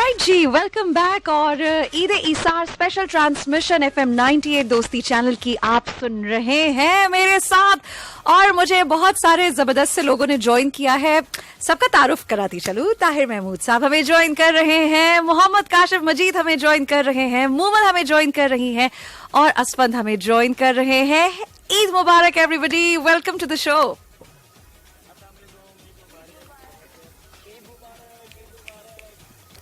Alright जी, welcome back. और Eid Hisar special transmission FM 98 दोस्ती channel की आप सुन रहे हैं मेरे साथ। और मुझे बहुत सारे जबरदस्त से लोगों ने ज्वाइन किया है। सबका तारुफ कराती चलूं। ताहिर महमूद साहब हमें ज्वाइन कर रहे हैं, मोहम्मद काशिफ मजीद हमें ज्वाइन कर रहे हैं, मूमल हमें ज्वाइन कर रही हैं और असफंद हमें ज्वाइन कर रहे हैं। ईद मुबारक everybody, welcome to the show.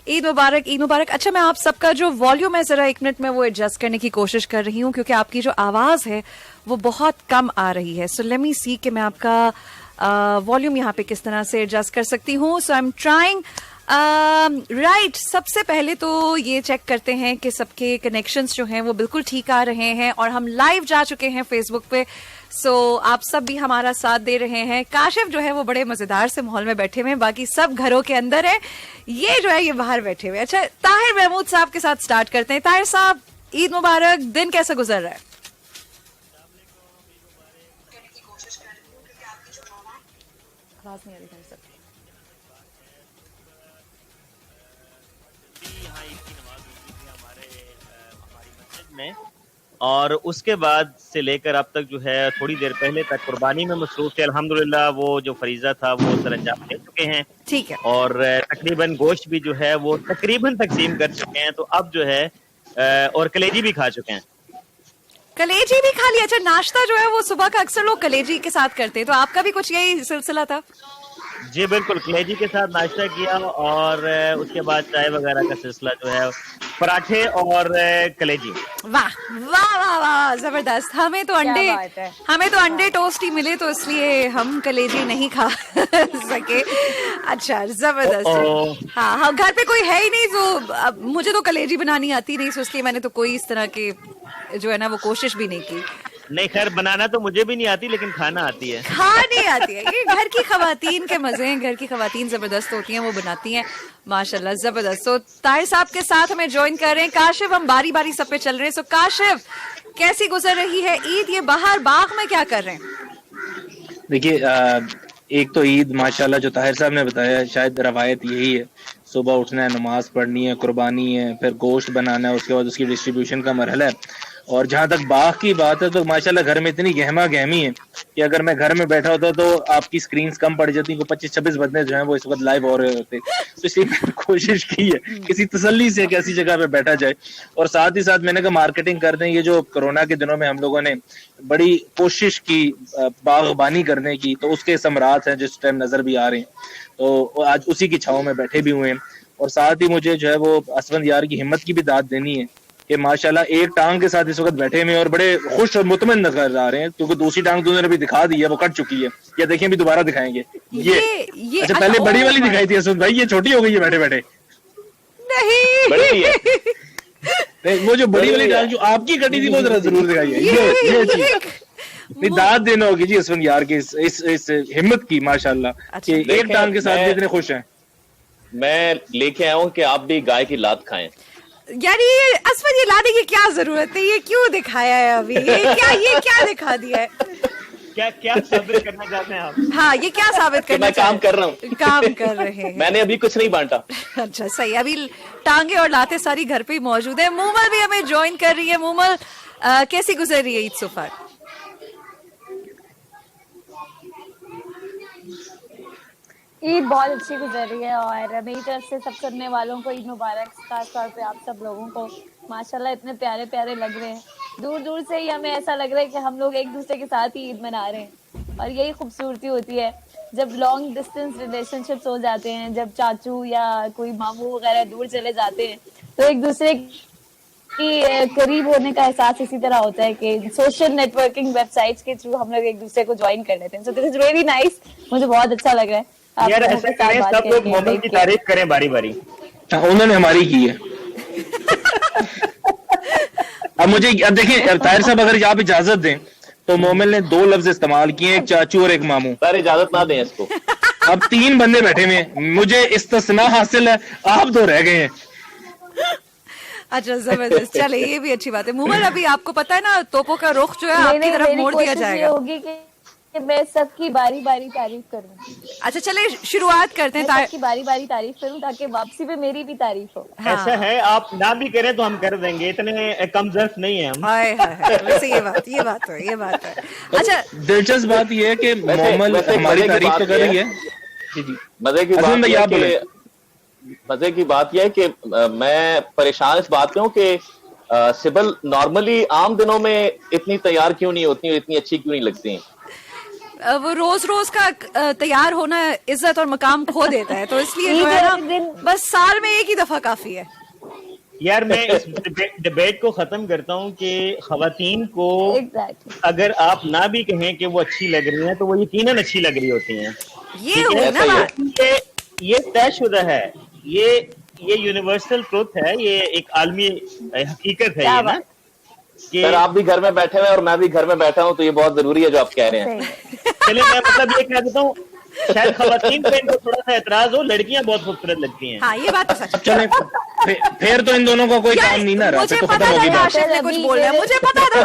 Eid मुबारक, ईद मुबारक। अच्छा, मैं आप सबका जो वॉल्यूम है जरा 1 मिनट में वो एडजस्ट करने की कोशिश कर रही हूँ क्योंकि आपकी जो आवाज है वो बहुत कम आ रही है। सो लेट मी सी कि मैं आपका वॉल्यूम यहाँ पे किस तरह से एडजस्ट कर सकती हूँ। सो आई एम ट्राइंग। राइट, सबसे पहले तो ये चेक करते हैं कि सबके कनेक्शंस जो हैं वो बिल्कुल ठीक आ रहे हैं और हम लाइव जा चुके हैं फेसबुक पे। सो आप सब भी हमारा साथ दे रहे हैं। काशिफ जो है वो बड़े मजेदार से माहौल में बैठे हुए हैं, बाकी सब घरों के अंदर है, ये जो है ये बाहर बैठे हुए। अच्छा, ताहिर महमूद साहब के साथ स्टार्ट करते हैं। ताहिर साहब, ईद मुबारक। दिन कैसा गुजर रहा है? आवाज नहीं आ रही ताहिर साहब। में और उसके बाद से लेकर अब तक जो है थोड़ी देर पहले तक कुर्बानी में मसरूफ थे। अल्हम्दुलिल्लाह वो जो फरीजा था वो सरअंजाम दे चुके हैं। ठीक है। और तकरीबन गोश्त भी जो है वो तकरीबन तकसीम कर चुके हैं। तो अब जो है और कलेजी भी खा चुके हैं। कलेजी भी खा लिया? अच्छा, नाश्ता जो है वो सुबह का अक्सर लोग कलेजी के साथ करते हैं, तो आपका भी कुछ यही सिलसिला था? जी बिल्कुल, कलेजी के साथ नाश्ता किया और उसके बाद चाय वगैरह का सिलसिला जो है, पराठे और कलेजी। वाह वाह वाह वाह, जबरदस्त। हमें तो अंडे टोस्ट ही मिले तो इसलिए हम कलेजी नहीं खा सके। अच्छा, जबरदस्त। हाँ, घर पे कोई है ही नहीं जो, मुझे तो कलेजी बनानी आती नहीं, तो इसलिए मैंने तो कोई इस तरह के जो है ना वो कोशिश भी नहीं की। नहीं, खैर बनाना तो मुझे भी नहीं आती लेकिन खाना आती है। खानी आती है, ये घर की खवातीन के मजे हैं। घर की खवातीन जबरदस्त होती हैं, वो बनाती हैं माशाल्लाह, जबरदस्त। तो ताहिर साहब के साथ हमें ज्वाइन कर रहे हैं काशिफ। हम बारी बारी सब पे चल रहे हैं। सो काशिफ, कैसी गुजर रही है ईद? ये बाहर बाग में क्या कर रहे हैं? देखिए, एक तो ईद माशाल्लाह जो ताहिर साहब ने बताया, शायद रवायत यही है, सुबह उठना है, नमाज पढ़नी है, कुर्बानी है, फिर गोश्त बनाना है, उसके बाद उसकी डिस्ट्रीब्यूशन का मरहला है। और जहां तक बाग की बात है तो माशाल्लाह घर में इतनी गहमा गहमी है कि अगर मैं घर में बैठा होता तो आपकी स्क्रीन्स कम पड़ जाती। 25-26 बंदे जो हैं वो इस वक्त लाइव हो रहे होते। तो इसलिए मैंने कोशिश की है किसी तसल्ली से एक ऐसी जगह पे बैठा जाए। और साथ ही साथ मैंने कहा मार्केटिंग कर दें। ये जो कोरोना के दिनों में हम लोगों ने बड़ी कोशिश की बागबानी करने की, तो उसके समरात हैं जिस टाइम नजर भी आ रहे हैं। तो आज उसी की छांव में बैठे भी हुए हैं। और साथ ही मुझे जो है वो असफंद यार की हिम्मत की भी दाद देनी है कि माशाल्लाह एक टांग के साथ इस वक्त बैठे हुए और बड़े खुश और मुतमइन नजर आ रहे हैं, क्योंकि दूसरी टांग तो उन्होंने अभी दिखा दी है, वो कट चुकी है। या देखिए अभी दोबारा दिखाएंगे ये अच्छा, पहले बड़ी वाली दिखाई थी असफंद भाई, ये छोटी हो गई है बैठे बैठे। नहीं, बड़ी है। नहीं, वो जो बड़ी वाली टांग जो आपकी कटी थी वो जरा जरूर दिखाइए। ये चीज दाद देना होगी जी असफंद यार की इस हिम्मत की माशाल्लाह कि एक टांग के साथ भी इतने खुश हैं। मैं लेके आया हूँ कि आप भी गाय की लात खाएं। यानी असफर, ये लाने की क्या जरूरत है? ये क्यों दिखाया है अभी? ये क्या दिखा दिया है? क्या साबित करना चाहते हैं आप? हाँ, ये क्या साबित करना? मैं काम कर रहा हूँ। काम कर रहे हैं। मैंने अभी कुछ नहीं बांटा। अच्छा, सही। अभी टांगे और लाते सारी घर पे ही मौजूद है। मूमल भी हमें ज्वाइन कर रही है। मूमल, कैसी गुजर रही है ईद सो फार? ईद बहुत अच्छी गुजर रही है और मेरी तरफ से सब सुनने वालों को ईद मुबारक। खास तौर पे आप सब लोगों को माशाल्लाह इतने प्यारे प्यारे लग रहे हैं। दूर दूर से ही हमें ऐसा लग रहा है कि हम लोग एक दूसरे के साथ ही ईद मना रहे हैं। और यही खूबसूरती होती है जब लॉन्ग डिस्टेंस रिलेशनशिप्स हो जाते हैं, जब चाचू या कोई मामू वगैरह दूर चले जाते हैं तो एक दूसरे की करीब होने का एहसास इसी तरह होता है कि सोशल नेटवर्किंग वेबसाइट्स के थ्रू हम लोग एक दूसरे को ज्वाइन कर लेते हैं। So this is really nice, मुझे बहुत अच्छा लग रहा है। यार ऐसा करें, सब लोग मोहम्मद की तारीफ करें बारी बारी। उन्होंने हमारी की है। अब मुझे देखिए ताहिर साहब, अगर आप इजाजत दें तो मोमिन ने 2 लफ्ज इस्तेमाल किए, एक चाचू और एक मामू। सर इजाजत ना दें इसको। अब 3 बंदे बैठे हुए हैं, मुझे इस्तिस्ना हासिल है, आप 2 रह गए हैं। अच्छा, जबरदस्त। चले, ये भी अच्छी बात है। मूमल, अभी आपको पता है ना तोपों का रुख जो है आपकी तरफ मोड़ दिया जाएगा। कि मैं सबकी बारी बारी तारीफ करूं। अच्छा चले शुरुआत करते हैं। मैं सबकी बारी बारी तारीफ करूं ताकि वापसी पे मेरी भी तारीफ हो। हाँ। ऐसा है, आप ना भी करें तो हम कर देंगे, इतने कमजोर नहीं है हम। हाय हाय हाय, वैसे ये बात है। अच्छा दिलचस्प बात यह है कि मोमल वैसे हमारी मजे की तारीफ बात तो कर ये रही है। है। जी मजे की असलम बात भाई, यह है आप बोले। कि मजे की बात यह है कि मैं परेशान इस बात पे हूँ कि सिबल नॉर्मली आम दिनों में इतनी तैयार क्यों नहीं होती, इतनी अच्छी क्यों नहीं लगती हैं? वो रोज रोज का तैयार होना इज्जत और मकाम खो देता है, तो इसलिए जो है ना बस साल में एक ही दफा काफी है। यार मैं इस डिबेट को खत्म करता हूँ कि खवातीन को Exactly. अगर आप ना भी कहें कि वो अच्छी लग रही हैं तो वो यकीनन अच्छी लग रही होती हैं। ये ठीक हुई है? ना बात। ये तयशुदा है, ये यूनिवर्सल ट्रुथ है, ये एक आलमी हकीकत है ये ना कि सर आप भी घर में बैठे हुए हैं और मैं भी घर में बैठा हूँ, तो ये बहुत जरूरी है जो आप कह रहे हैं। चलिए मैं मतलब ये कह देता हूँ, शायद खवातीन पे इनको थोड़ा सा एतराज हो, लड़कियां बहुत खूबसूरत लगती हैं। हाँ ये बात तो सच है। चले फिर तो इन दोनों का कोई काम नहीं ना रहा, मुझे फिर तो पता खत्म था होगी बात। काशिफ ने कुछ बोलना है, मुझे पता था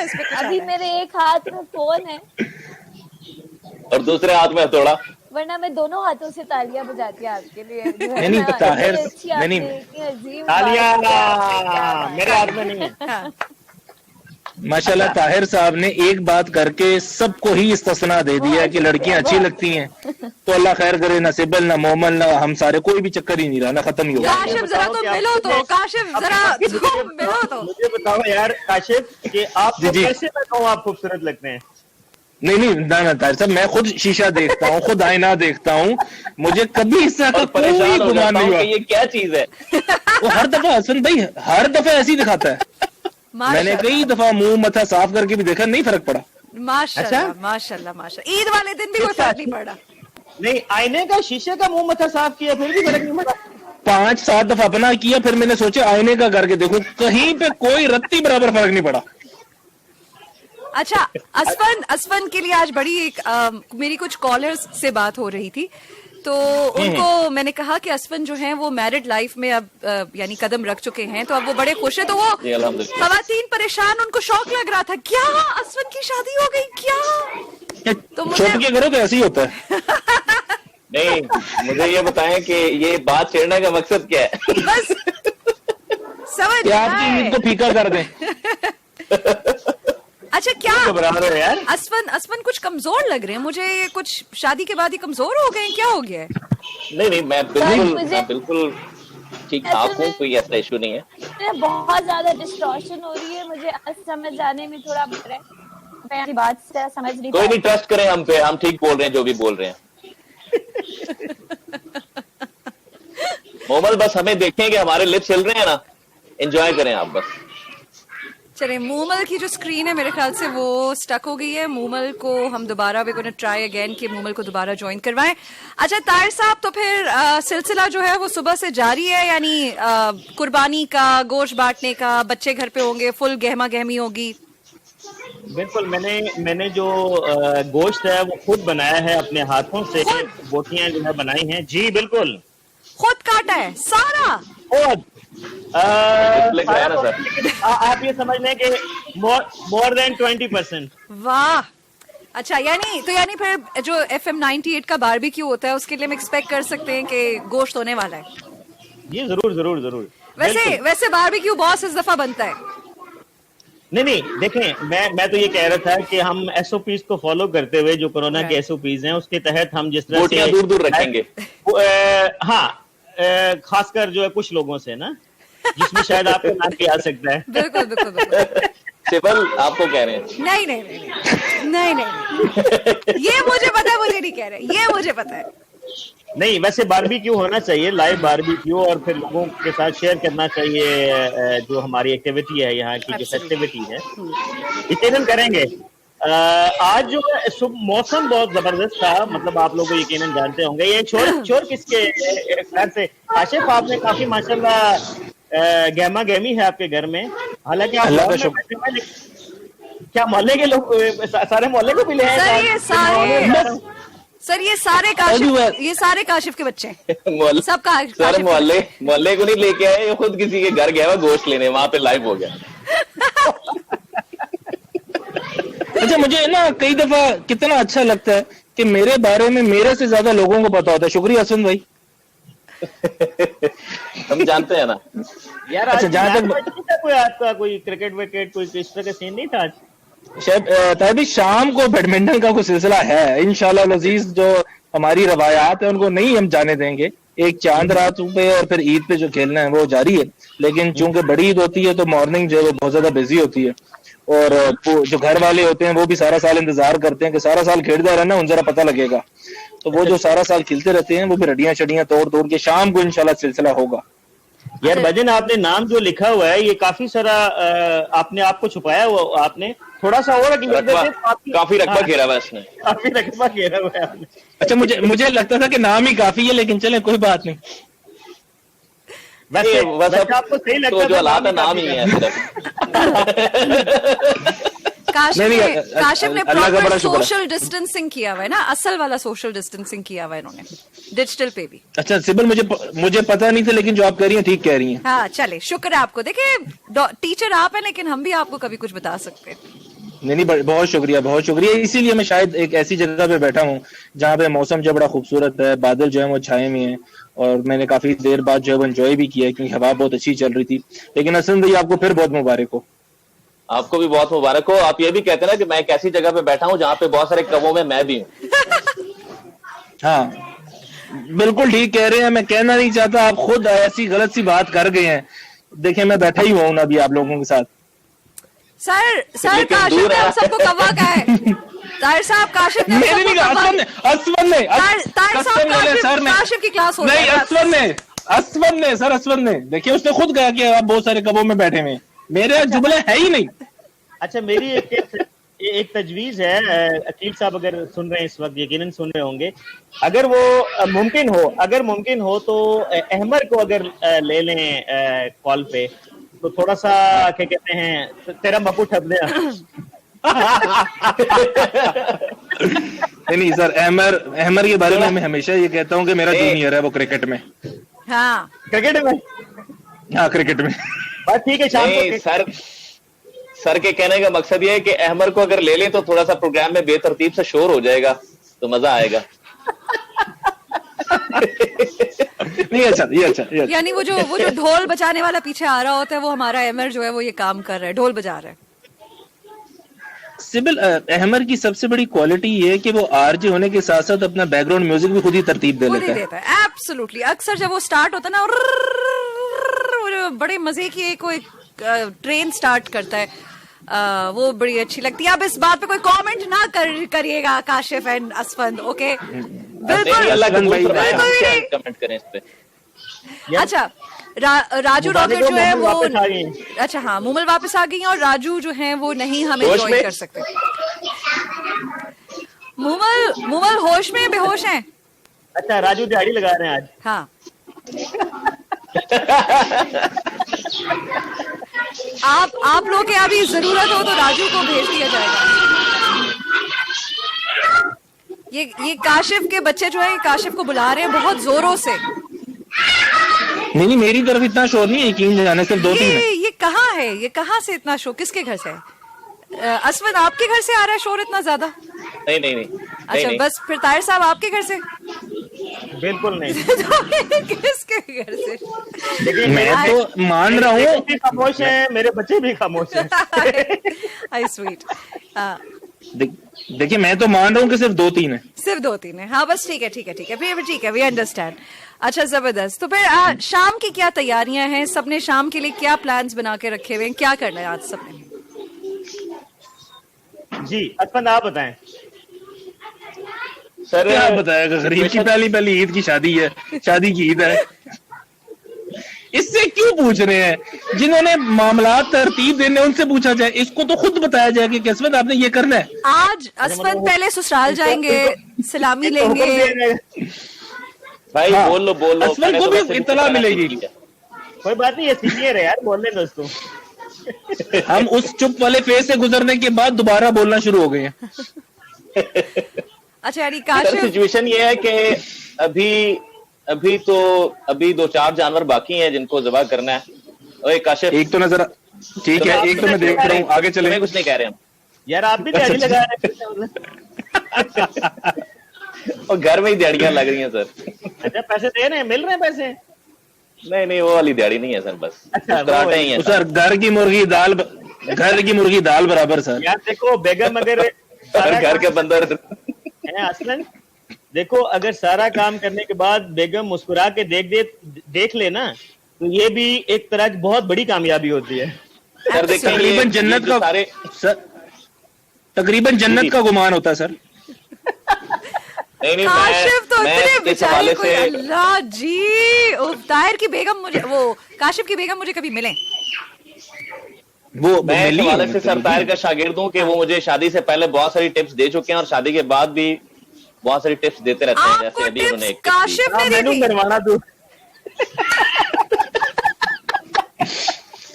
इस पे कुछ अभी आना है। मेरे एक हाथ में फोन है, और दूसरे हाथ में हथौड़ा। वरना मैं दोनों हाथों से तालियां बजाती आपके लिए। जो है नहीं, ना, ताहिर, इतनी अच्छी आपने, नहीं। इतनी अजीब तालियां बात की आपने, क्या बात मेरे हाथ में नहीं है। हाँ। माशाल्लाह ताहिर साहब ने एक बात करके सबको ही इस्तिस्ना दे दिया कि लड़कियां अच्छी लगती हैं, तो अल्लाह खैर करे, ना सिबल ना मोमल ना हम सारे, कोई भी चक्कर ही नहीं रहा ना, खत्म ही हो गया। काशिफ जरा तुम मिलो तो, काशिफ जरा तुम मिलो तो। मुझे बताओ यार काशिफ कि आप जी, जी। कैसे मैं कहूँ आप खूबसूरत लगते हैं? नहीं ना ताहिर साहब, मैं खुद शीशा देखता हूँ, खुद आईना देखता हूँ, मुझे कभी इस तरह का और कोई परेशान हो गुमान जाता नहीं हूँ हुआ। कि ये क्या चीज है। वो हर दफा हसन भाई हर दफा ऐसे ही दिखाता है। मैंने कई दफा मुंह मथा साफ करके भी देखा, नहीं फर्क पड़ा। माशाल्लाह माशाल्लाह। ईद वाले दिन भी कोई फर्क नहीं पड़ा। नहीं, आईने का शीशे का मुंह मथा साफ किया फिर भी फर्क नहीं पड़ा। 5-7 दफा अपना किया, फिर मैंने सोचा आईने का करके देखो, कहीं पे कोई रत्ती बराबर फर्क नहीं पड़ा। अच्छा असफन के लिए आज बड़ी एक मेरी कुछ कॉलर्स से बात हो रही थी, तो उनको मैंने कहा कि असफन जो है वो मैरिड लाइफ में अब यानी कदम रख चुके हैं, तो अब वो बड़े खुश है। तो वो जी, अल्हम्दुलिल्लाह। खवातीन परेशान, उनको शौक लग रहा था, क्या असफन की शादी हो गई क्या? तो मुझे छोड़ के करो तो ऐसे ही होता है। नहीं, मुझे ये बताएं कि ये बात छेड़ने का मकसद क्या है? बस समझ कि आपकी आए। उम्मीद को फीका कर दें। अच्छा क्या घबरा रहे हो यार? असफन कुछ कमजोर लग रहे हैं मुझे, ये कुछ शादी के बाद ही कमजोर हो गए हैं, क्या हो गया है? नहीं मैं बिल्कुल ठीक ठाक हूँ, कोई ऐसा इशू नहीं है। मुझे बहुत ज्यादा डिस्टॉर्शन हो रही है, मुझे समझ आने में थोड़ा बुरा है, मैं आपकी बात से समझ नहीं कोई पा नहीं, ट्रस्ट करें हम पे, हम ठीक बोल रहे हैं जो भी बोल रहे हैं। मोमल बस हमें देखें कि हमारे लिप्स चल रहे हैं ना, एंजॉय करें आप बस। चले, मूमल की जो स्क्रीन है मेरे ख्याल से वो स्टक हो गई है। मूमल को हम दोबारा वे गोना ट्राई अगेन कि मूमल को दोबारा ज्वाइन करवाएं। अच्छा ताहिर साहब, तो फिर सिलसिला जो है वो सुबह से जारी है, यानी कुर्बानी का, गोश्त बांटने का, बच्चे घर पे होंगे, फुल गहमा गहमी होगी? बिल्कुल, मैंने जो गोश्त है वो खुद बनाया है अपने हाथों से, बोटियां जो है बनाई हैं। जी बिल्कुल, खुद काटा है सारा? खुद। लग रहा है ना सर? आप ये समझ लें कि मोर देन 20%। वाह, अच्छा यानी फिर जो FM 98 का बारबेक्यू होता है उसके लिए हम एक्सपेक्ट कर सकते हैं कि गोश्त होने वाला है? जी जरूर। वैसे बारबेक्यू बॉस इस दफा बनता है? नहीं देखें, मैं तो ये कह रहा था कि हम SOPs को फॉलो करते हुए, जो कोरोना के SOPs हैं उसके तहत हम जिस तरह बोटियां से दूर रखेंगे। हाँ, खासकर जो है कुछ लोगों से ना, जिसमें शायद आपको नाम भी आ सकता है। बिल्कुल। सिबल आपको कह रहे हैं? नहीं ये मुझे पता है, मुझे नहीं कह रहे, ये मुझे पता है। नहीं, वैसे बारबेक्यू होना चाहिए, लाइव बारबेक्यू, और फिर लोगों के साथ शेयर करना चाहिए जो हमारी एक्टिविटी है, यहाँ की जो फेस्टिविटी है, यकीनन करेंगे। आज जो है मौसम बहुत जबरदस्त था, मतलब आप लोग यकीनन जानते होंगे। ये चोर किसके ख्याल से आशिफ, आपने काफी माशाल्लाह गहमा गहमी है आपके घर में, हालांकि आप क्या मोहल्ले के लोग, सारे मोहल्ले को मिले हैं? सर ये सारे काशिफ के बच्चे हैं। सबका सर मोहल्ले को नहीं लेके आए, ये खुद किसी के घर गया हुआ गोश्त लेने, वहां पे लाइव हो गया। अच्छा, मुझे ना कई दफा कितना अच्छा लगता है कि मेरे बारे में मेरे से ज्यादा लोगों को पता होता है। शुक्रिया असद भाई। हम जानते हैं ना यार अच्छा, आज जहाँ तक मैच नहीं था कोई आपका, कोई क्रिकेट विकेट कोई इस तरह का सीन नहीं था आज? शायद तभी शाम को बैडमिंटन का कुछ सिलसिला है इंशाल्लाह लजीज। जो हमारी रवायात है उनको नहीं हम जाने देंगे। एक चांद रात पे और फिर ईद पे जो खेलना है वो जारी है, लेकिन चूंकि बड़ी ईद होती है तो मॉर्निंग जो है वो बहुत ज्यादा बिजी होती है, और जो घर वाले होते हैं वो भी सारा साल इंतजार करते हैं कि सारा साल खेलता रहना, उन जरा पता लगेगा। तो वो जो सारा साल खेलते रहते हैं वो भी हड्डियां शडियां तोड़ तोड़ के शाम को इंशाल्लाह सिलसिला होगा। यार भजन, आपने नाम जो लिखा हुआ है ये काफी सारा आपने आपको छुपाया हुआ, आपने थोड़ा सा और काफी रकबा घेरा हुआ है इसने। काफी रकबा घेरा हुआ है आपने। अच्छा, मुझे लगता था कि नाम ही काफी है, लेकिन चले कोई बात नहीं। वैसे आपको सही लगता तो जो हालात है नाम ही है सिर्फ। काशिफ ने अल्लाह का बड़ा प्रॉपर शुक्र है। सोशल डिस्टेंसिंग किया हुआ है ना, असल वाला सोशल डिस्टेंसिंग किया हुआ है इन्होंने, डिजिटल पे भी। अच्छा सिबल, मुझे पता नहीं था, लेकिन जो आप कह रही हैं ठीक कह रही हैं। हाँ चले, शुक्र है आपको। देखिए टीचर आप हैं, लेकिन हम भी आपको कभी कुछ बता सकते हैं। नहीं, बहुत शुक्रिया, बहुत शुक्रिया। इसीलिए मैं शायद एक ऐसी जगह पे बैठा हूँ जहाँ पे मौसम जो बड़ा खूबसूरत है, बादल जो है वो छाए हुए हैं, और मैंने काफी देर बाद जो है वो एंजॉय भी किया क्योंकि हवा बहुत अच्छी चल रही थी। लेकिन असद भाई आपको फिर बहुत मुबारक हो। आपको भी बहुत मुबारक हो। आप ये भी कहते हैं ना कि मैं एक ऐसी जगह पे बैठा हूँ जहाँ पे बहुत सारे कवों में मैं भी हूँ। हाँ बिल्कुल ठीक कह रहे हैं। मैं कहना नहीं चाहता, आप खुद ऐसी गलत सी बात कर गए हैं। देखिए मैं बैठा ही हुआ हूँ अभी आप लोगों के साथ। सर लेकिन काशिफ दूर ने है। हम सबको कवा का है। ताहिर साहब, काशिफ ने हम मेरे सबको नहीं, कवा- असवद ने ताहिर साहब, सर ने काशिफ की क्लास हो नहीं, रही है। असवद ने देखिए, उसने खुद कहा कि आप बहुत सारे कबों में बैठे हुए हैं। मेरे जुमले है ही नहीं। अच्छा, मेरी एक तजवीज है, अकील साहब अगर सुन रहे हैं इस वक्त, यकीनन सुन रहे होंगे। अगर वो मुमकिन हो तो अहमर को अगर ले लें कॉल पे, तो थोड़ा सा क्या कहते हैं, तेरा मकू ठप दे। नहीं सर, अहमर के बारे में मैं हमेशा ये कहता हूँ कि मेरा जूनियर है वो क्रिकेट में। हाँ क्रिकेट में, हाँ क्रिकेट में। बस ठीक है, शाम नहीं, को सर के कहने का मकसद ये है कि अहमर को अगर ले लें तो थोड़ा सा प्रोग्राम में बेतरतीब से शोर हो जाएगा तो मजा आएगा। नहीं, अच्छा ये अच्छा। यानी वो जो ढोल बजाने वाला पीछे आ रहा होता है, वो हमारा अहमर जो है वो ये काम कर रहा है, ढोल बजा रहा है। सिबिल, अहमर की सबसे बड़ी क्वालिटी ये है कि वो आरजे होने के साथ साथ अपना बैकग्राउंड म्यूजिक भी खुद ही तरतीब दे लेता है। एब्सोल्युटली। अक्सर जब वो स्टार्ट होता है ना, वो बड़े मजे की कोई ट्रेन स्टार्ट करता है, वो बड़ी अच्छी लगती है। अब इस बात पे कोई कमेंट ना करिएगा काशिफ एंड असफंद, ओके? बिल्कुल अल्लाह कबूल बिल्कुल फरमाए, हम भी क्या नहीं। कमेंट करें इस पे। अच्छा, राजू रॉकेट जो है वो, वापस आ गई। अच्छा हाँ, मुमल वापस आ गई हैं, और राजू जो है वो नहीं हमें होश ज्वाइन में? कर सकते। मुमल होश में बेहोश हैं? अच्छा, राजू दिहाड़ी लगा रहे हैं आज। हाँ। आप लोग के अभी जरूरत हो तो राजू को भेज दिया जाएगा। ये काशिफ के बच्चे जो है काशिफ को बुला रहे हैं बहुत जोरों से। नहीं, मेरी तरफ इतना शोर नहीं है, यकीन जाने सिर्फ 2-3 है। ये कहाँ है? ये कहाँ से इतना शोर? किसके घर से है? असवद, आपके घर से आ रहा है शोर इतना ज्यादा? नहीं। अच्छा, बस फिर ताहिर साहब आपके घर से? बिल्कुल नहीं। किसके घर से? लेकिन मैं तो मान रहा हूँ, भी खामोश है, मेरे बच्चे भी खामोश हैं। आई स्वीट। देखिए मैं तो मान रहा हूँ कि सिर्फ 2-3 है। सिर्फ 2-3 है। हाँ बस ठीक है फिर ठीक है, वी अंडरस्टैंड। अच्छा जबरदस्त। तो फिर शाम की क्या तैयारियां हैं? सबने शाम के लिए क्या प्लान्स बना के रखे हुए हैं? क्या करना है आज सबने? जी असफंद, आप बताएं। सर क्या बताएगा, गरीब की पहली ईद की शादी है, शादी की ईद है। इससे क्यों पूछ रहे हैं? जिन्होंने मामला तरतीब देने उनसे पूछा जाए, इसको तो खुद बताया जाए कि असफंद आपने ये करना है। आज असफंद पहले ससुराल जाएंगे, सलामी लेंगे। भाई हाँ, बोल लो असफंद को भी इत्तला मिलेगी। कोई बात नहीं, ये सीनियर है यार, बोल लें दोस्तों। हम उस चुप वाले फेज से गुजरने के बाद दोबारा बोलना शुरू हो गए हैं। अच्छा यानी सर काशिफ, सिचुएशन ये है कि अभी 2-4 जानवर बाकी हैं जिनको ज़बह करना है। ओए काशिफ, एक तो नजर ठीक है, एक तो मैं देख रहा हूँ, आगे चले। कुछ नहीं कह रहे हम। यार आप भी दिहाड़ी लगा रहे हैं और घर में ही दिहाड़ियां लग रही हैं सर। अच्छा पैसे दे रहे हैं, मिल रहे हैं पैसे? नहीं वो वाली दिहाड़ी नहीं है सर, बस अच्छा, मुस्कुराहटें ही हैं सर घर की मुर्गी दाल बराबर सर। यार देखो बेगम अगर सर घर के बंदर है असलन, देखो अगर सारा काम करने के बाद बेगम मुस्कुरा के देख ले ना, तो ये भी एक तरह की बहुत बड़ी कामयाबी होती है। सर देखिए तकरीबन जन्नत का सारे सर, तकरीबन जन्नत का गुमान होता है सर। नहीं काशिफ तो मैं इतने इस बेचारे हवाले कोई, से अल्लाह जी। ताहिर की बेगम मुझे, वो काशिफ की बेगम मुझे कभी मिले। वो मैं इस मिली है हवाले से मतलब सर ताहिर का शागिर्द हूँ कि वो मुझे शादी से पहले बहुत सारी टिप्स दे चुके हैं और शादी के बाद भी बहुत सारी टिप्स देते रहते हैं। आपको जैसे अभी टिप्स उन्होंने एक टिप दी। काशिफ ने दी मैनू थी? करवाना तू।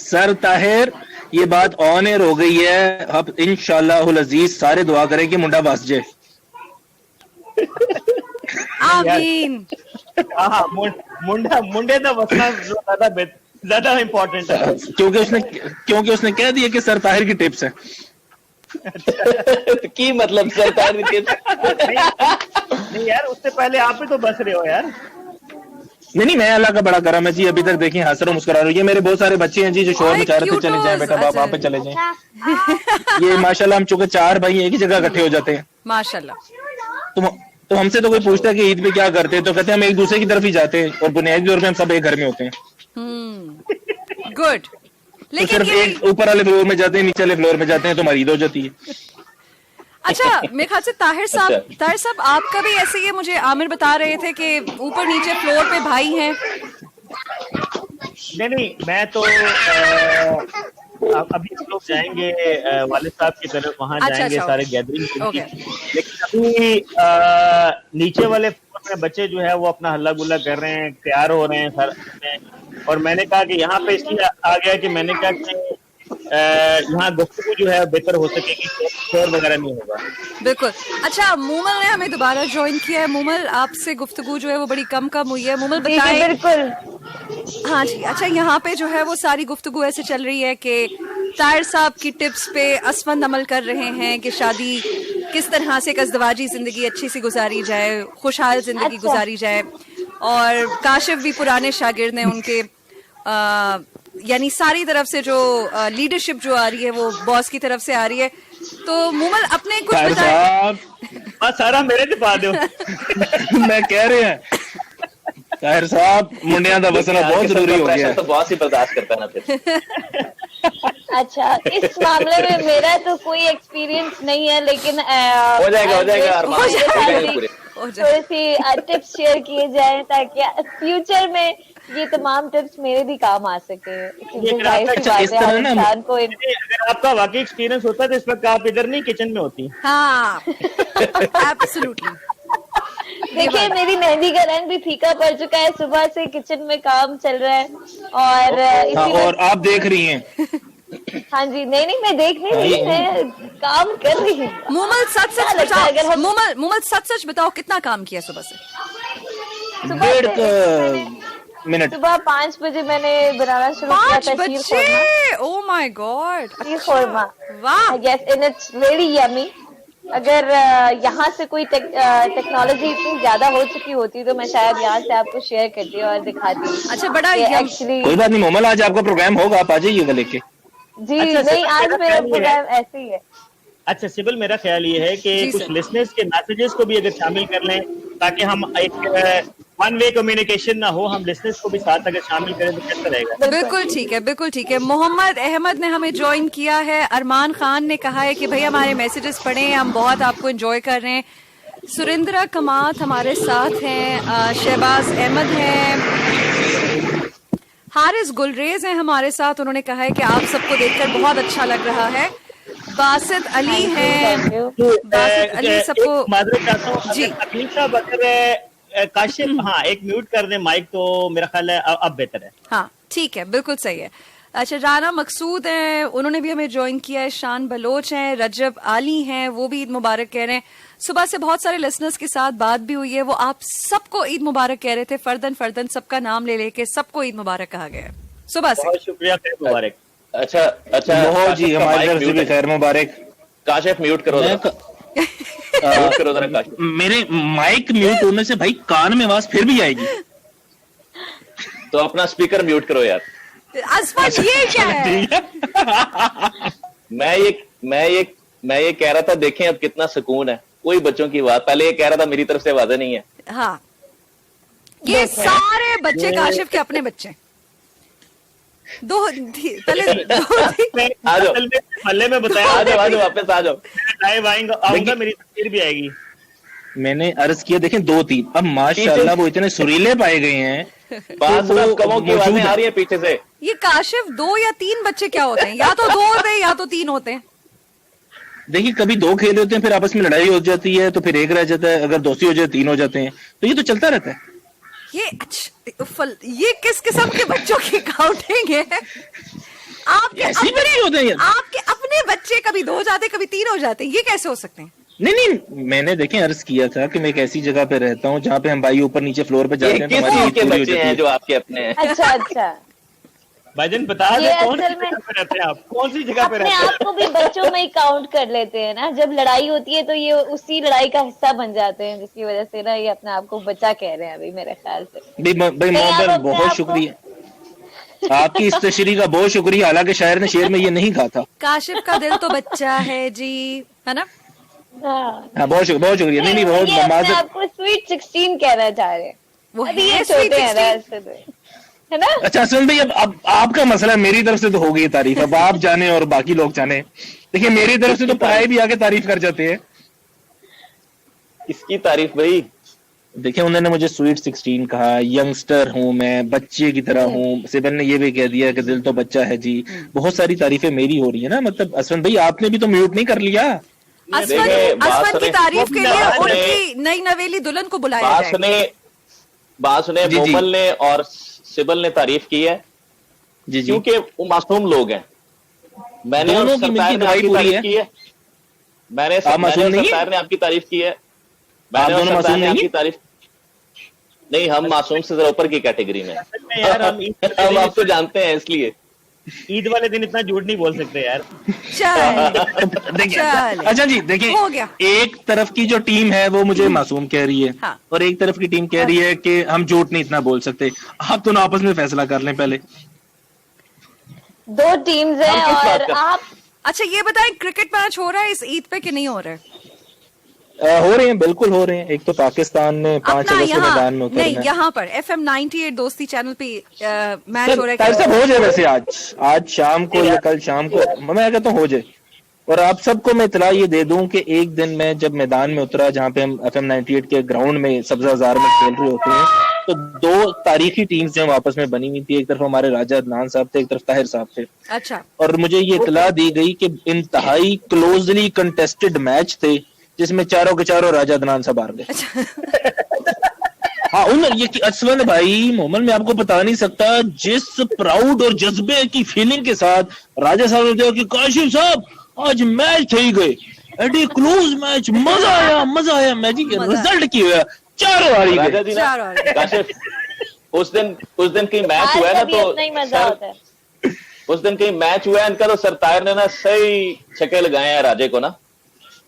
सर ताहिर ये बात ऑन एयर हो गई है। अब इंशाअल्लाहुल अजीज सारे दुआ करें कि मुंडा बस जाए। आमीन। हाँ मुंडे का वसना ज्यादा इम्पोर्टेंट है, क्योंकि उसने कह दिया कि सर ताहिर की टिप्स है। तो की मतलब सर ताहिर की टिप्स नहीं यार, उससे पहले आप भी तो बस रहे हो यार। नहीं मैं अल्लाह का बड़ा करम है जी। अभी तक देखिए हंस रहा मुस्कुरा रही है। मेरे बहुत सारे बच्चे हैं जी जो शोर मचा रहे थे, चले जाए बेटा बाप, आप पे चले जाए। ये माशाल्लाह हम चूंकि 4 भाई एक ही जगह इकट्ठे हो जाते हैं। माशाल्लाह। तो हमसे तो कोई पूछता है कि ईद पे क्या करते हैं, तो कहते हैं हम एक दूसरे की तरफ ही जाते हैं और बुनियादी तौर पे हम सब एक घर में होते हैं। गुड। तो लेकिन सिर्फ ये एक ऊपर वाले फ्लोर में जाते हैं, नीचे वाले फ्लोर में जाते हैं, तो हमारी ईद हो जाती है। अच्छा, मेरे ख्याल से ताहिर साहब आपका भी ऐसे ही है। मुझे आमिर बता रहे थे कि ऊपर नीचे फ्लोर पे भाई हैं। नहीं मैं तो अभी हम लोग जाएंगे वालिद साहब की तरफ, वहां जाएंगे सारे गैदरिंग के लिए। लेकिन अभी नीचे वाले फ्लोर में बच्चे जो है वो अपना हल्ला गुल्ला कर रहे हैं, तैयार हो रहे हैं सर। और मैंने कहा कि यहाँ पे इसलिए आ गया कि मैंने कहा कि यहाँ गुफ्तगू जो है बेहतर हो सकेगी, शोर वगैरह नहीं होगा। बिल्कुल। अच्छा, मूमल ने हमें दोबारा ज्वाइन किया है। मूमल, आपसे गुफ्तगू जो है वो बड़ी कम हुई है। मूमल बताएं। बिल्कुल। हाँ जी। अच्छा, यहाँ पे जो है वो सारी गुफ्तगू ऐसे चल रही है कि ताहिर साहब की टिप्स पे असमंद अमल कर रहे हैं कि शादी किस तरह से, अज़दवाजी जिंदगी अच्छी सी गुजारी जाए, खुशहाल जिंदगी गुजारी जाए। और काशिफ भी पुराने शागिर्द हैं उनके, यानी सारी तरफ से जो लीडरशिप जो आ रही है वो बॉस की तरफ से आ रही है। तो मूमल अपने कुछ बताएं। सारा मेरे दिखा दो। मैं कह रहे हैं ताहिर साहब मुंडिया का बसना बहुत जरूरी हो गया है। तो बॉस ही बर्दाश्त करता ना फिर। अच्छा, इस मामले में मेरा तो कोई एक्सपीरियंस नहीं है, लेकिन हो जाएगा थोड़ी सी टिप्स शेयर किए जाएं ताकि फ्यूचर में ये तमाम टिप्स मेरे भी काम आ सके। अच्छा, को अगर आपका वाकई एक्सपीरियंस होता तो इस वक्त आप इधर नहीं किचन में होती। हाँ, एब्सोल्युटली। देखिए, मेरी मेहंदी का रंग भी फीका पड़ चुका है। सुबह से किचन में काम चल रहा है और और आप देख रही हैं। हाँ जी। नहीं मैं देख नहीं रही, मैं काम कर रही हूँ। मूमल सच बताओ, मूमल सच बताओ कितना काम किया सुबह से? 1.5 मिनट। सुबह 5 बजे मैंने बनाना शुरू किया था 5 बजे। Oh my God. शीर खोरमा। वाह। Yes, and it's very yummy. अगर यहाँ से कोई टेक्नोलॉजी इतनी ज्यादा हो चुकी होती तो मैं शायद यहाँ से आपको शेयर करती और दिखाती। अच्छा, बड़ा एक्चुअली कोई बात नहीं मोमल, आज आपका प्रोग्राम होगा, आप आ जाइएगा लेके। जी। नहीं, आज मेरा प्रोग्राम ऐसे ही है। अच्छा सिबिल, मेरा ख्याल ये है कि कुछ लिसनर्स के मैसेजेस को भी अगर शामिल कर लें ताकि हम एक वन वे कम्युनिकेशन ना हो, हम लिसनर्स को भी साथ अगर शामिल करें तो कैसा रहेगा? बिल्कुल ठीक है। मोहम्मद अहमद ने हमें ज्वाइन किया है। अरमान खान ने कहा है कि भाई हमारे मैसेजेस पढ़ें, हम बहुत आपको एंजॉय कर रहे हैं। सुरेंद्रा कमात हमारे साथ हैं, शहबाज अहमद हैं, हारिस गुलरेज हैं हमारे साथ। उन्होंने कहा है कि आप सबको देखकर बहुत अच्छा लग रहा है। बासित अली हैं, बासित अली सबको माजरत चाहता हूँ जी। अकलीम साहब अगर काशिफ एक म्यूट कर दे माइक तो मेरा ख्याल है अब बेहतर है। हाँ ठीक है, बिल्कुल सही है। अच्छा, राना मकसूद हैं, उन्होंने भी हमें ज्वाइन किया है। शान बलोच हैं, रजब आली हैं, वो भी ईद मुबारक कह रहे हैं। सुबह से बहुत सारे लिसनर्स के साथ बात भी हुई है, वो आप सबको ईद मुबारक कह रहे थे। फर्दन सबका नाम ले लेके सबको ईद मुबारक कहा गया है सुबह से। बहुत शुक्रिया, खैर मुबारक। अच्छा जी, हमारी तरफ से भी खैर मुबारक। काशिफ म्यूट करो मैं जरा, म्यूट करो जरा काशिफ। मेरे माइक म्यूट होने से भाई कान में आवाज फिर भी आएगी। तो अपना स्पीकर म्यूट करो यार। असफर ये क्या है? मैं ये कह रहा था, देखें अब कितना सुकून है, कोई बच्चों की आवाज, पहले ये कह रहा था मेरी तरफ से आवाजें नहीं है। हाँ, ये सारे बच्चे काशिफ के अपने बच्चे। पहले आ जाओ मल्ले में बताया, आ जाओ वापस आ जाओ। लाइव आऊंगा, मेरी तस्वीर भी आएगी। मैंने अर्ज किया, देखें 2-3, अब माशाल्लाह वो इतने सुरीले पाए गए हैं। बात सुनो, कमों की आवाजें आ रही है पीछे से। ये काशिफ 2 या 3 बच्चे क्या होते हैं? या तो 2 होते हैं या तो 3 होते हैं। देखिए कभी 2 खेल होते हैं, फिर आपस में लड़ाई हो जाती है, तो फिर 1 रह जाता है, अगर दोस्ती हो जाए 3 हो जाते हैं, तो ये तो चलता रहता है। ये अच्छा, ये किस किस्म के बच्चों की काउंटिंग है? आपके ऐसे भी नहीं होते हैं यार। आपके अपने बच्चे कभी 2 हो जाते, कभी 3 हो जाते हैं, ये कैसे हो सकते हैं? नहीं, मैंने देखें अर्ज किया था कि मैं एक ऐसी जगह पे रहता हूँ जहाँ पे हम भाई ऊपर नीचे फ्लोर पे जाते हैं, तो हमारी के पूरी हो बच्चे जाती हैं है। जो आपके अपने हैं। अच्छा भाईजान बता ये दे कौन सी असल में- जगह पे रहते हैं आप? कौन सी जगह पे अपने रहते हैं? आप को भी बच्चों में ही काउंट कर लेते हैं ना। जब लड़ाई होती है तो ये उसी लड़ाई का हिस्सा बन जाते हैं, जिसकी वजह से ना ये अपने आप को बच्चा कह रहे हैं अभी मेरे ख्याल से। भाई नहीं, आप मोहब्बत अपने बहुत आप को- शुक्रिया, आपकी इस तशरीह का बहुत शुक्रिया। हालांकि शायर ने शेर में ये नहीं कहा था। काशिफ का दिल तो बच्चा है जी, है ना? हाँ बहुत शुक्रिया। नहीं बहुत ये अपने माजर। आपको स्वीट 16 कहना चाह रहे हैं। वो अभी है ये sweet छोटे हैं ना 16। ऐसे तो, है ना? अच्छा असलम भाई, अब आपका मसला है, मेरी तरफ से तो हो गई तारीफ, अब आप जाने और बाकी लोग जाने। देखिए मेरी तरफ से तो पाए भी आके तारीफ कर जाते हैं। किसकी तारीफ भाई? देखिए उन्होंने मुझे स्वीट 16 कहा, यंगस्टर हूँ मैं, बच्चे की तरह हूँ। सिबल ने ये भी कह दिया कि दिल तो बच्चा है जी। बहुत सारी तारीफें मेरी हो रही है ना। मतलब असवन भाई आपने भी तो म्यूट नहीं कर लिया। असफर की तारीफ के लिए बात सुने- उनकी नई नवेली दुल्हन को बुलाया बात जाएगा। सुने जी, जी। मोमल ने और सिबल ने तारीफ की है, जी जी। क्योंकि वो मासूम लोग हैं। मैंने और दोनों की सरतार मिलकी ने दवाई आपकी पूरी तारीफ है। की है। मैंने आप मासूम और नहीं है? सरतार ने आपकी तारीफ की है। आप मैंने और दोनों सरतार मासूम ने नहीं आपकी है? तारीफ नहीं, हम मासूम से जरा ऊपर की कैटेगरी में हैं। सच में यार हम हम आपको जानते हैं इसलिए। ईद वाले दिन इतना झूठ नहीं बोल सकते यार। चल देखिए चले। अच्छा जी, देखिए हो गया। एक तरफ की जो टीम है वो मुझे मासूम कह रही है, हाँ। और एक तरफ की टीम कह रही है कि हम झूठ नहीं इतना बोल सकते। आप दोनों आपस में फैसला कर लें पहले। 2 टीम्स हैं हम किस बात और का? आप अच्छा ये बताएं, क्रिकेट मैच हो रहा है इस ईद पे कि नहीं हो रहा है? हो रहे हैं, बिल्कुल हो रहे हैं। एक तो पाकिस्तान ने 5 अपना अगस्त को मैदान में नहीं, उतरना है। यहाँ पर FM 98 दोस्ती चैनल पे मैच हो रहा ताहिर साहब है। हो जाए वैसे आज शाम को या कल शाम को, मैं कहता हूँ हो जाए। और आप सबको मैं इतला ये दे दूं कि एक दिन मैं जब मैदान में उतरा, जहाँ पे हम FM 98 के ग्राउंड में सब्जाजार में खेल रहे होते हैं, तो 2 तारीखी टीम्स जो आपस में बनी हुई थी। एक तरफ हमारे राजा अदनान साहब थे, एक तरफ ताहिर साहब थे। अच्छा, और मुझे ये इतला दी गई कि इंतहाई क्लोजली कंटेस्टेड मैच थे, जिसमें चारों के चारों राजा अदनान साहब हार गए। हाँ ये कि असवन भाई मोमन, मैं आपको बता नहीं सकता जिस प्राउड और जज्बे की फीलिंग के साथ राजा साहब ने कहा कि काशिफ साहब आज मैच थी गए, एडी क्लोज मैच, मजा आया मैच की रिजल्ट की हुआ, चारों हारी राजा गए। जी ना, चारों हारे। काशिफ, उस दिन कहीं मैच आज हुआ है ना, का भी तो अपना ही मजा होता है। उस दिन कहीं मैच हुआ है इनका, तो सरतार ने ना सही छक्के लगाए हैं राजे को ना।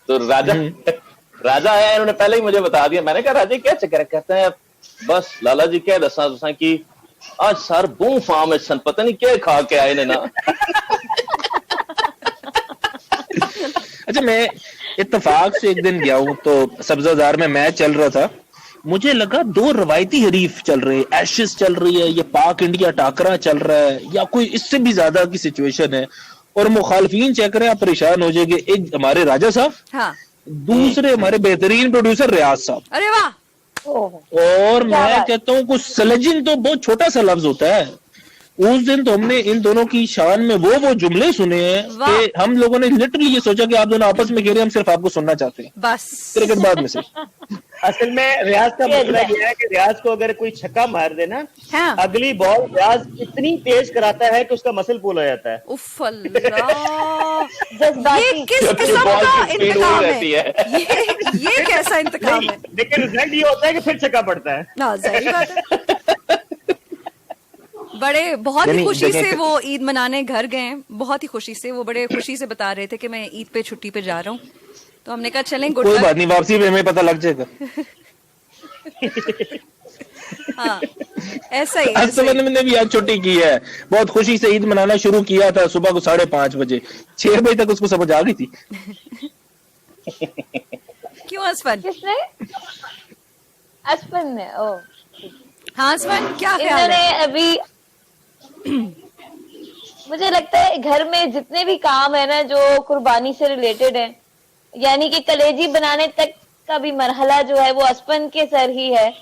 तो राजा आया, इन्होंने पहले ही मुझे बता दिया। मैंने कहा राजे क्या चक्कर है? कहते हैं बस लाला जी क्या दसा तुसा कि आज सर बू फार्म है सन, पता नहीं क्या खा के आए ने ना। अच्छा मैं इत्तेफाक से एक दिन गया हूँ, तो सब्जाजार में मैच चल रहा था। मुझे लगा 2 रवायती हरीफ चल रहे हैं, एशेस चल रही है, ये पाक इंडिया टाकरा चल रहा है, या कोई इससे भी ज्यादा की सिचुएशन है। और मुखालफीन चेक रहे, आप परेशान हो जाएंगे। एक हमारे राजा साहब, हाँ, दूसरे हमारे बेहतरीन प्रोड्यूसर रियाज साहब। अरे वाह, ओह, और क्या मैं बात। कहता हूँ कुछ सलजिंग तो बहुत छोटा सा लफ्ज होता है। उस दिन तो हमने इन दोनों की शान में वो जुमले सुने हैं वाह। कि हम लोगों ने लिटरली ये सोचा कि आप दोनों आपस में कह रहे हैं, हम सिर्फ आपको सुनना चाहते हैं बस क्रिकेट बाद में से। असल में रियाज का ये मसला है। ये है कि रियाज को अगर कोई छक्का मार देना, हाँ। अगली बॉल रियाज इतनी तेज कराता है कि उसका मसल पुल हो जाता है। उफ अल्लाह, ये जज्बाती। किस जबकि किस्म बॉल का की स्पीड इंतकाम वही है? रहती है। ये कैसा इंतकाम नहीं, है? लेकिन रिजल्ट ये होता है कि फिर छक्का पड़ता है। ना जाहिर बात है। बड़े बहुत ही यानी खुशी देखें से कि- वो ईद मनाने घर गए हैं, बहुत ही खुशी से, वो बड़े खुशी से बता रहे थे कि मैं ईद पे छुट्टी पे जा रहा हूँ। तो हमने कहा चलें, गुड कोई लक। बात नहीं, वापसी में हमें पता लग जाएगा। हाँ, ऐसा ही, ऐसा ही। असलम ने भी आज छुट्टी की है, बहुत खुशी से ईद मनाना शुरू किया था सुबह को 5:30 बजे, 6 बजे तक उसको समझ आ गई थी। क्यों असफन? किसने? असफन ने। ओ हाँ असफन, क्या ख्याल इन्होंने है? अभी मुझे लगता है घर में जितने भी काम है ना जो कुर्बानी से रिलेटेड है, यानी कि कलेजी बनाने तक का भी मरहला जो है वो असफन के सर ही है।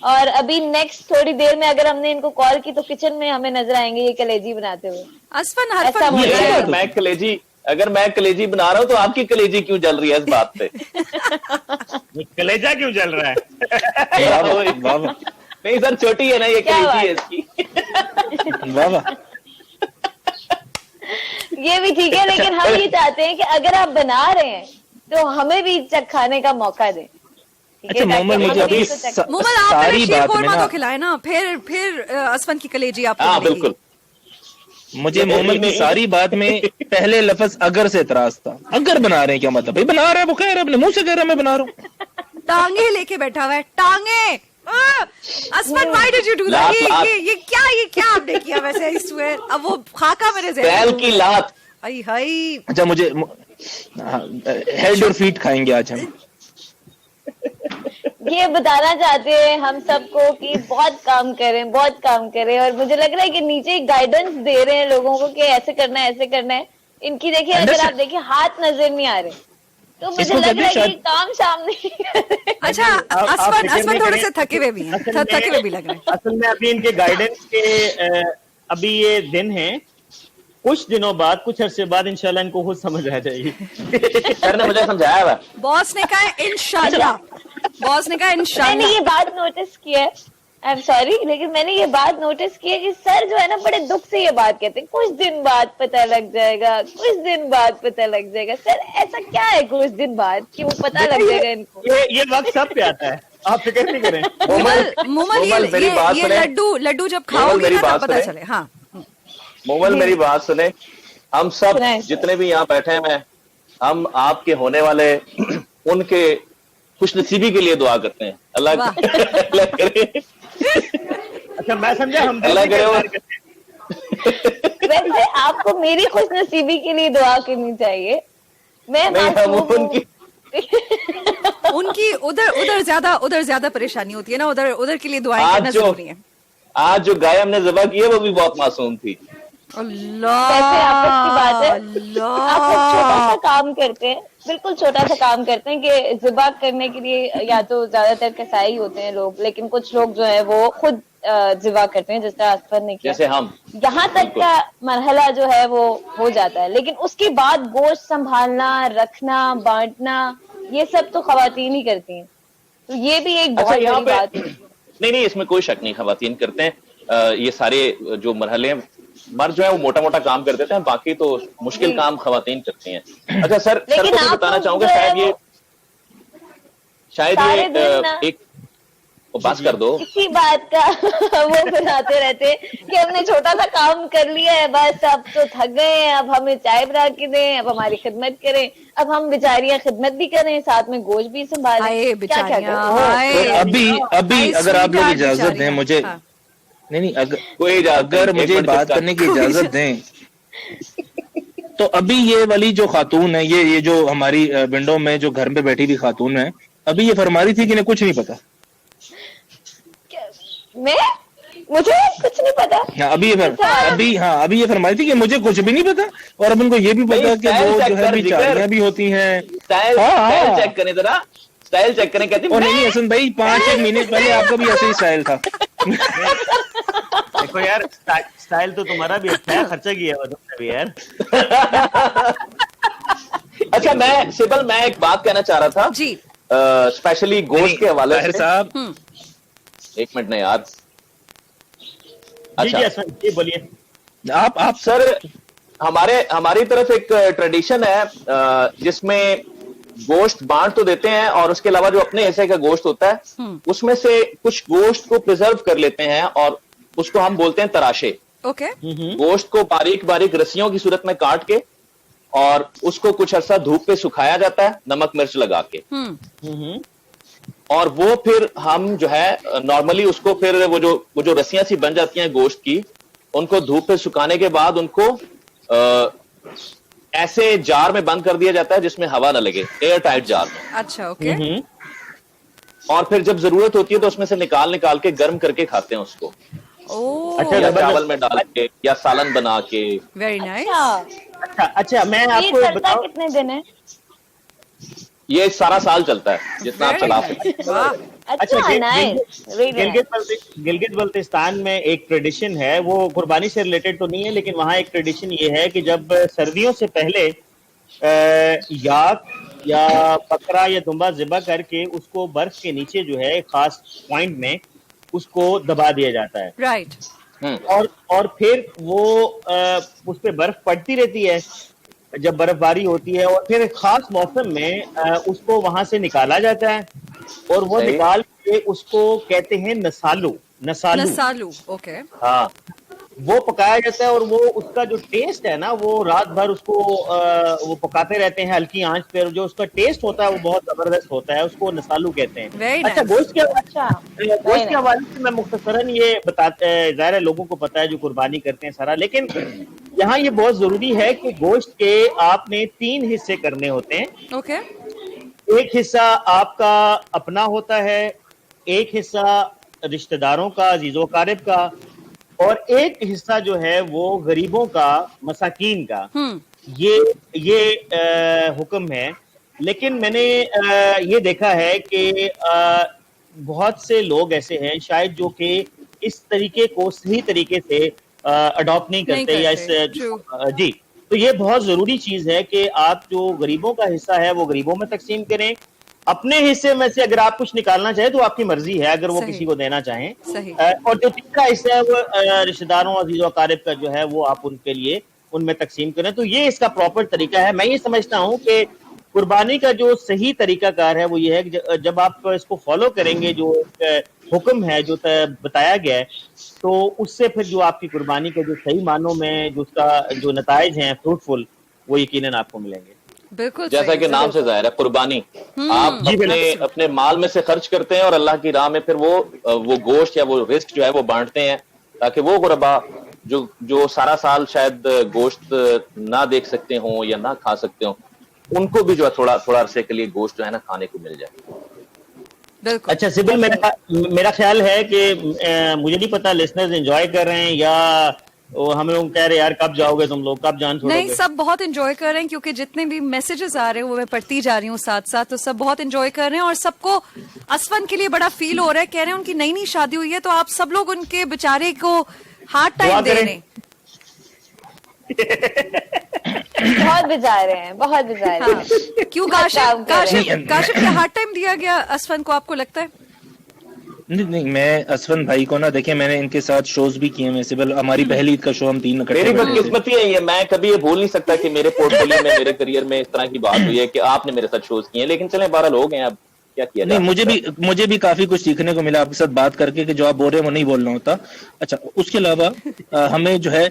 और अभी नेक्स्ट थोड़ी देर में अगर हमने इनको कॉल की तो किचन में हमें नजर आएंगे ये कलेजी बनाते हुए। असफन ऐसा हरफन मुझे बोल रहे हैं। अगर मैं कलेजी बना रहा हूँ तो आपकी कलेजी क्यों जल रही है इस बात पे? कलेजा क्यों जल रहा है? वाह वाह, वाह वाह, नहीं सर, छोटी है ना ये, क्या कलेजी है बात? इसकी। वाह वाह। ये भी ठीक है, लेकिन हम ये चाहते हैं कि अगर आप बना रहे हैं तो हमें भी खाने का मौका दें। ठीक है, अच्छा ताकि मोमल, हम मुझे भी अभी इसको चख- मोमल, आप सारी पहले शीर बात में कोरमा ना, तो खिलाए ना, फिर असफन की कलेजी आपको हाँ मिलेगी। बिल्कुल। मुझे मोमल की सारी बात में पहले लफ्ज अगर से एतराज था। अगर बना रहे हैं क्या मतलब? भाई बना रहा है, वो कह रहा है, अपने मुंह से कह रहा है मैं बना रहा हूँ। टांगे लेके बैठा हुआ है, टांगे। असफन, why did you do that? लात। ये क्या आपने किया वैसे? आई स्वेयर, अब वो खाका मेरे ज़हन बैल में की लात। आई हाय। अच्छा मुझे हेड और फीट खाएंगे आज हम। ये बताना चाहते हैं हम सबको कि बहुत काम करें, बहुत काम करें। और मुझे लग रहा है कि नीचे गाइडेंस दे रहे हैं लोगों को कि ऐसे करना है, ऐसे करना है। इनकी देखिए, अगर आप देखिए हाथ नजर नहीं आ रहे तो मुझे इसको लग कहते रहा है हैं कि शायद- काम शाम नहीं कर रहे। अच्छा आप असफन, फिक्र असफन नहीं थोड़े करें। से थके हुए भी हैं, असल में- थके हुए भी लग रहे हैं। असल में अभी इनके गाइडेंस के अभी ये दिन हैं, कुछ दिनों बाद, कुछ अरसे बाद इंशाल्लाह इनको खुद समझ आ जाएगी। सर ने मुझे समझाया हुआ। बॉस ने कहा है इंशाल्लाह, बॉस ने कहा मैंने इंशाल्लाह। ये बात नोटिस की है, आई एम सॉरी, लेकिन मैंने ये बात नोटिस की है कि सर जो है ना बड़े दुख से ये बात कहते हैं, कुछ दिन बाद पता लग जाएगा, कुछ दिन बाद पता लग जाएगा। सर ऐसा क्या है कुछ दिन बाद कि वो पता लग जाएगा इनको? ये वक्त सब पे आता है, आप फिक्र नहीं करें। मोमल, मोमल, मेरी बात ये सुने। लड्डू जब मोमल, खाओगे मेरी ना तब बात पता सुने। चले। हाँ, मोमल मेरी बात सुने, हम सब सुनाए। जितने भी यहाँ बैठे हैं, हम आपके होने वाले उनके खुशनसीबी के लिए दुआ करते हैं। अल्लाह वाह। अल्लाह करे, अच्छा मैं समझा, हम अल्लाह करे वो- वैसे आपको मेरी खुशनसीबी के लिए दुआ करनी चाहिए। मैं नहीं, हम मासूम हूँ। उनकी उनकी उधर ज्यादा परेशानी होती है ना, उधर के लिए दुआएं आज करना जो- जरूरी है। आज जो गाय हमने ज़िबा की है वो भी बहुत मासूम थी। अल्लाह, वैसे आपस की बात है, अल्लाह। आप एक छोटा सा काम करते हैं, बिल्कुल छोटा सा काम करते हैं कि ज़िबा करने के लिए या तो ज्यादातर कसाई होते हैं लोग, लेकिन कुछ लोग जो है वो खुद ज़िबा करते हैं, जिस तरह असफर ने किया। जैसे हम। यहाँ तक का मरहला जो है वो हो जाता है, लेकिन उसके बाद गोश्त संभालना, रखना, बांटना, ये सब तो खवातीन ही करती हैं। तो ये भी एक अच्छा बहुत यहाँ बड़ी पे बात है। नहीं, इसमें कोई शक नहीं, खवातीन करते हैं। ये सारे जो मरहले हैं, मर्द जो है वो मोटा मोटा काम कर देते हैं, बाकी तो मुश्किल जी। काम खवातीन करती हैं। अच्छा सर को लेकिन मैं आप बताना लोग चाहूंगा, जो है शायद ये वो सारे दिन ना एक वो बात कर दो। इसी बात का वो बनाते रहते हैं कि हमने छोटा सा काम कर लिया है, बस अब तो थक गए हैं, अब हमें चाय बना के दें, अब हमारी खिदमत करें, अब हम बेचारियां खिदमत भी करें, साथ में गोश्त भी संभालें। हाय क्या क्या बेचारियां, करें? हाय। तो अभी हाय, अगर आप लोग sweetheart इजाजत दें बेचारियां। मुझे, हाँ। नहीं कोई इजाजत अगर नहीं, एक मुझे मिनट बात चुप कर। करने की इजाजत दें, तो अभी ये वाली जो खातून है, ये जो हमारी विंडो में जो घर पे बैठी हुई खातून है, अभी ये फरमा रही थी कि इन्हें कुछ नहीं पता। मुझे कुछ नहीं पता। हाँ, अभी ये फरमा रही थी कि मुझे कुछ भी नहीं पता, और अब उनको ये भी पता नहीं, कि style वो check जो है कर, बेचारियां जिगर। भी होती हैं। स्टाइल हाँ। चेक करें जरा, स्टाइल चेक करें। कहती और नहीं हसन भाई, 5-1 मिनट पहले आपका भी ऐसे ही स्टाइल था। देखो यार, स्टाइल तो तुम्हारा भी अच्छा है, खर्चा किया हुआ तुमने भी यार। अच्छा मैं एक बात कहना चाह रहा था जी। स्पेशली गोश्त के हवाले ताहिर से। साहब, एक मिनट नहीं यार। जी जी असफर जी बोलिए। आप सर, हमारी तरफ एक ट्रेडिशन है जिसमें गोश्त बांट तो देते हैं, और उसके अलावा जो अपने हिस्से का गोश्त होता है उसमें से कुछ गोश्त को प्रिजर्व कर लेते हैं और उसको हम बोलते हैं तराशे। ओके। गोश्त को बारीक बारीक रस्सियों की सूरत में काट के और उसको कुछ अर्सा धूप पे सुखाया जाता है नमक मिर्च लगा के। और वो फिर हम जो है नॉर्मली उसको फिर वो जो रस्सियां सी बन जाती हैं गोश्त की, उनको धूप पे सुखाने के बाद उनको ऐसे जार में बंद कर दिया जाता है जिसमें हवा ना लगे, एयर टाइट जार में। अच्छा, ओके। और फिर जब जरूरत होती है तो उसमें से निकाल के गर्म करके खाते हैं उसको। ओह, अच्छा, या चावल में डाल के या सालन बना के। Very nice. अच्छा, मैं ये आपको चलता बताऊं, कितने दिन है? ये सारा साल चलता है जितना आप चला सकते। वाह। अच्छा, नाइस, गिलगित बल्तिस्तान में एक ट्रेडिशन है, वो कुर्बानी से रिलेटेड तो नहीं है, लेकिन वहाँ एक ट्रेडिशन ये है कि जब सर्दियों से पहले याक या बकरा या दुम्बा ज़िबा करके उसको बर्फ के नीचे जो है खास पॉइंट में उसको दबा दिया जाता है। राइट। और फिर वो उस पे बर्फ पड़ती रहती है जब बर्फबारी होती है, और फिर खास मौसम में उसको वहां से निकाला जाता है और वो सही। निकाल के उसको कहते हैं नसालू। नसालू, ओके। हाँ, वो पकाया जाता है और वो उसका जो टेस्ट है ना, वो रात भर उसको वो पकाते रहते हैं हल्की आंच पे, और जो उसका टेस्ट होता है वो बहुत जबरदस्त होता है, उसको नसालू कहते हैं। Very अच्छा, nice. गोश्त अच्छा, के हवाले से मैं मुख्तसरन ये बताते, ज़ाहिर है लोगों को पता है जो कुर्बानी करते हैं सारा, लेकिन यहाँ ये बहुत जरूरी है कि गोश्त के आपने 3 हिस्से करने होते हैं। ओके। एक हिस्सा आपका अपना होता है, एक हिस्सा रिश्तेदारों का, अजीजो कारिब का, और एक हिस्सा जो है वो गरीबों का, मसाकीन का। ये हुक्म है। लेकिन मैंने ये देखा है कि बहुत से लोग ऐसे हैं शायद जो कि इस तरीके को सही तरीके से अडॉप्ट नहीं करते या इस जी, तो ये बहुत जरूरी चीज है कि आप जो गरीबों का हिस्सा है वो गरीबों में तकसीम करें। अपने हिस्से में से अगर आप कुछ निकालना चाहें तो आपकी मर्जी है, अगर वो किसी को देना चाहें। सही। और जो तीसरा हिस्सा है वो रिश्तेदारों, अजीज और अकारिब का जो है वो आप उनके लिए उनमें तकसीम करें। तो ये इसका प्रॉपर तरीका है। मैं ये समझता हूँ कि कुर्बानी का जो सही तरीकाकार है वो ये है कि जब आप इसको फॉलो करेंगे, जो हुक्म है जो बताया गया है, तो उससे फिर जो आपकी कुर्बानी के जो सही मानों में जो उसका जो नताइज हैं फ्रूटफुल, वो यकीनन आपको मिलेंगे। बिल्कुल, जैसा कि नाम से जाहिर है कुर्बानी, आप अपने माल में से खर्च करते हैं और अल्लाह की राह में फिर वो गोश्त या वो रिस्क जो है वो बांटते हैं, ताकि वो गुरबा जो सारा साल शायद गोश्त ना देख सकते हो या ना खा सकते हो, उनको भी जो है थोड़ा अरसे के लिए गोश्त जो है ना खाने को मिल जाए। बिल्कुल। अच्छा सिबिल, मेरा ख्याल है कि मुझे नहीं पता लिसनर्स एंजॉय कर रहे हैं या हम लोग कह रहे यार कब जाओगे तुम लोग, कब जान छोड़ोगे? नहीं, सब बहुत एंजॉय कर रहे हैं, क्योंकि जितने भी मैसेजेस आ रहे हैं वो मैं पढ़ती जा रही हूँ साथ साथ, तो सब बहुत एंजॉय कर रहे हैं और सबको असफन के लिए बड़ा फील हो रहा है। कह रहे हैं उनकी नई शादी हुई है, तो आप सब लोग उनके बेचारे को हार्ड टाइम दे रहे हैं। बहुत बेचारे हैं, बहुत बेचारे हैं। क्यों काशिफ क्या हार्ड टाइम दिया गया असफन को, आपको लगता है? नहीं, मैं असफन भाई को ना, देखिए मैंने इनके साथ शोज भी किए हैं, सिबिल हमारी पहली ईद का शो हम 3 मेरी बदकिस्मती है ये, मैं कभी ये भूल नहीं सकता कि मेरे पोर्टफोलियो में मेरे करियर में इस तरह की बात हुई है कि आपने मेरे साथ शोज किए हैं। लेकिन चले 12 लोग हैं, अब क्या किया जाए। नहीं, मुझे भी काफी कुछ सीखने को मिला आपके साथ बात करके कि जो आप बोल रहे हैं वो नहीं बोलना होता। अच्छा, उसके अलावा हमें जो है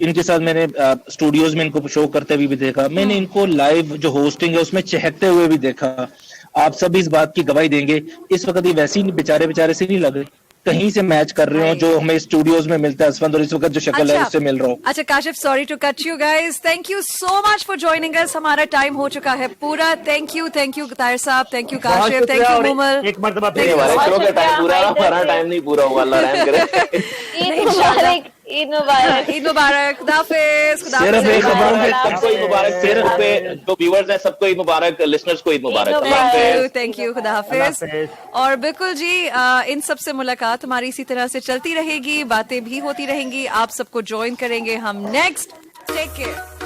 इनके साथ मैंने स्टूडियोज में इनको शो करते हुए भी देखा, मैंने इनको लाइव जो होस्टिंग है उसमें चहकते हुए भी देखा। आप सब इस बात की गवाही देंगे, इस वक्त ये वैसे ही बेचारे से नहीं लग रहे, कहीं से मैच कर रहे हो जो हमें स्टूडियोज में मिलता है असफंद, और इस वक्त जो शक्ल है उससे मिल रहा हो। अच्छा Kashif, sorry to cut you guys, thank you so much for joining us. हमारा टाइम हो चुका है पूरा। थैंक यू ताहिर साहब, thank you Kashif, thank you Mumal. एक मरतबा नहीं, हमारे शो का टाइम पूरा, हमारा टाइम नहीं पूरा हुआ, अल्लाह रहम करे। ईद मुबारक, ईद मुबारक, खुदाफिज। सिर्फ एक सबको ईद मुबारक, सिर्फ जो व्यूअर्स हैं सबको ईद मुबारक, लिसनर्स को ईद मुबारक। Thank you, खुदाफिज। और बिल्कुल जी, इन सब से मुलाकात हमारी इसी तरह से चलती रहेगी, बातें भी होती रहेंगी, आप सबको ज्वाइन करेंगे हम नेक्स्ट। Take care.